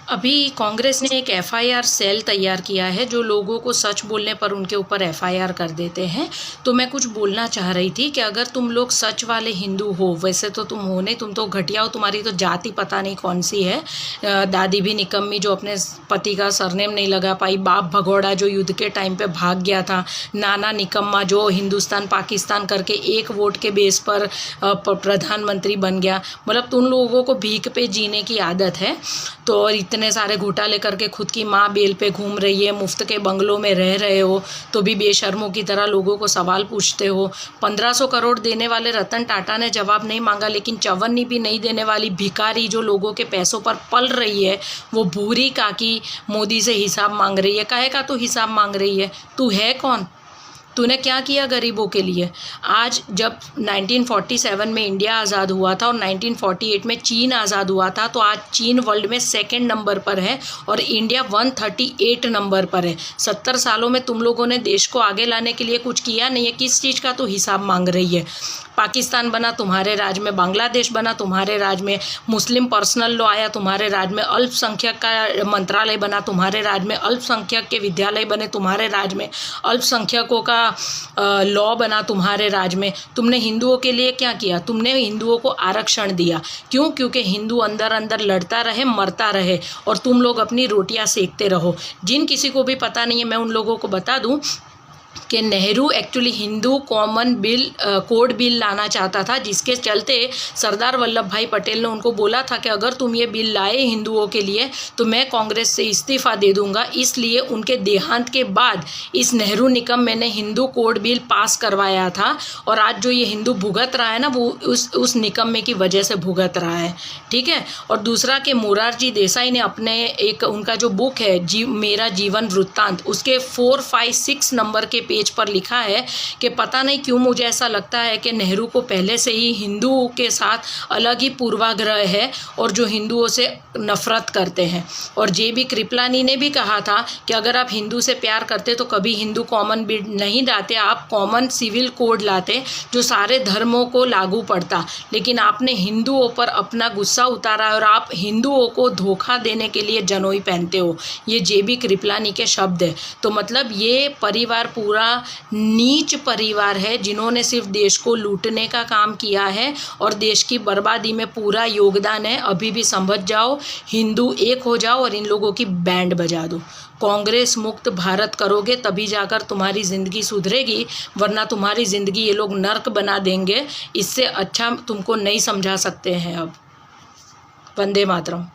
अभी कांग्रेस ने एक एफआईआर सेल तैयार किया है जो लोगों को सच बोलने पर उनके ऊपर एफआईआर कर देते हैं। तो मैं कुछ बोलना चाह रही थी कि अगर तुम लोग सच वाले हिंदू हो, वैसे तो तुम हो नहीं, तुम तो घटिया हो, तुम्हारी तो जाति पता नहीं कौन सी है। दादी भी निकम्मी जो अपने पति का सरनेम नहीं लगा पाई, बाप भगौड़ा जो युद्ध के टाइम पे भाग गया था, नाना निकम्मा जो हिंदुस्तान पाकिस्तान करके एक वोट के बेस पर प्रधानमंत्री बन गया। मतलब तुम लोगों को भीख पे जीने की आदत है। तो और इतने सारे घोटाले करके खुद की माँ बेल पे घूम रही है, मुफ्त के बंगलों में रह रहे हो, तो भी बेशर्मों की तरह लोगों को सवाल पूछते हो। 1500 करोड़ देने वाले रतन टाटा ने जवाब नहीं मांगा, लेकिन चवन्नी भी नहीं देने वाली भिखारी जो लोगों के पैसों पर पल रही है, वो भूरी काकी मोदी से हिसाब मांग रही है। काहे का तू हिसाब मांग रही है? तू है कौन? तूने क्या किया गरीबों के लिए? आज जब 1947 में इंडिया आज़ाद हुआ था और 1948 में चीन आज़ाद हुआ था, तो आज चीन वर्ल्ड में 2nd नंबर पर है और इंडिया 138 नंबर पर है। 70 सालों में तुम लोगों ने देश को आगे लाने के लिए कुछ किया नहीं है। किस चीज़ का तो हिसाब मांग रही है? पाकिस्तान बना तुम्हारे राज में, बांग्लादेश बना तुम्हारे राज में, मुस्लिम पर्सनल लॉ आया तुम्हारे राज में, अल्पसंख्यक का मंत्रालय बना तुम्हारे राज में, अल्पसंख्यक के विद्यालय बने तुम्हारे राज में, अल्पसंख्यकों का लॉ बना तुम्हारे राज में। तुमने हिंदुओं के लिए क्या किया? तुमने हिंदुओं को आरक्षण दिया। क्यों? क्योंकि हिंदू अंदर अंदर लड़ता रहे, मरता रहे और तुम लोग अपनी रोटियां सेकते रहो। जिन किसी को भी पता नहीं है, मैं उन लोगों को बता दूं कि Nehru actually Hindu common bill code bill लाना चाहता था, जिसके चलते सरदार वल्लभ भाई पटेल ने उनको बोला था कि अगर तुम ये बिल लाए हिंदुओं के लिए तो मैं कांग्रेस से इस्तीफ़ा दे दूंगा। इसलिए उनके देहांत के बाद इस नेहरू निकम्मे ने हिंदू कोड बिल पास करवाया था और आज जो ये हिंदू भुगत रहा है ना, वो उस निकम्मे की वजह से भुगत रहा है। ठीक है। और दूसरा कि मोरारजी देसाई ने अपने एक उनका जो बुक है मेरा जीवन वृत्तांत, उसके 4, 5, 6 नंबर के पेज पर लिखा है कि पता नहीं क्यों मुझे ऐसा लगता है कि नेहरू को पहले से ही हिंदुओं के साथ अलग ही पूर्वाग्रह है और जो हिंदुओं से नफरत करते हैं। और जेबी कृपलानी ने भी कहा था कि अगर आप हिंदू से प्यार करते तो कभी हिंदू कॉमन बिल नहीं लाते, आप कॉमन सिविल कोड लाते जो सारे धर्मों को लागू पड़ता। लेकिन आपने हिंदुओं पर अपना गुस्सा उतारा और आप हिंदुओं को धोखा देने के लिए जनोई पहनते हो। ये जेबी कृपलानी के शब्द है। तो मतलब ये परिवार पूरा नीच परिवार है जिन्होंने सिर्फ देश को लूटने का काम किया है और देश की बर्बादी में पूरा योगदान है। अभी भी समझ जाओ, हिंदू एक हो जाओ और इन लोगों की बैंड बजा दो। कांग्रेस मुक्त भारत करोगे तभी जाकर तुम्हारी ज़िंदगी सुधरेगी, वरना तुम्हारी ज़िंदगी ये लोग नर्क बना देंगे। इससे अच्छा तुमको नहीं समझा सकते हैं अब। वंदे मातरम।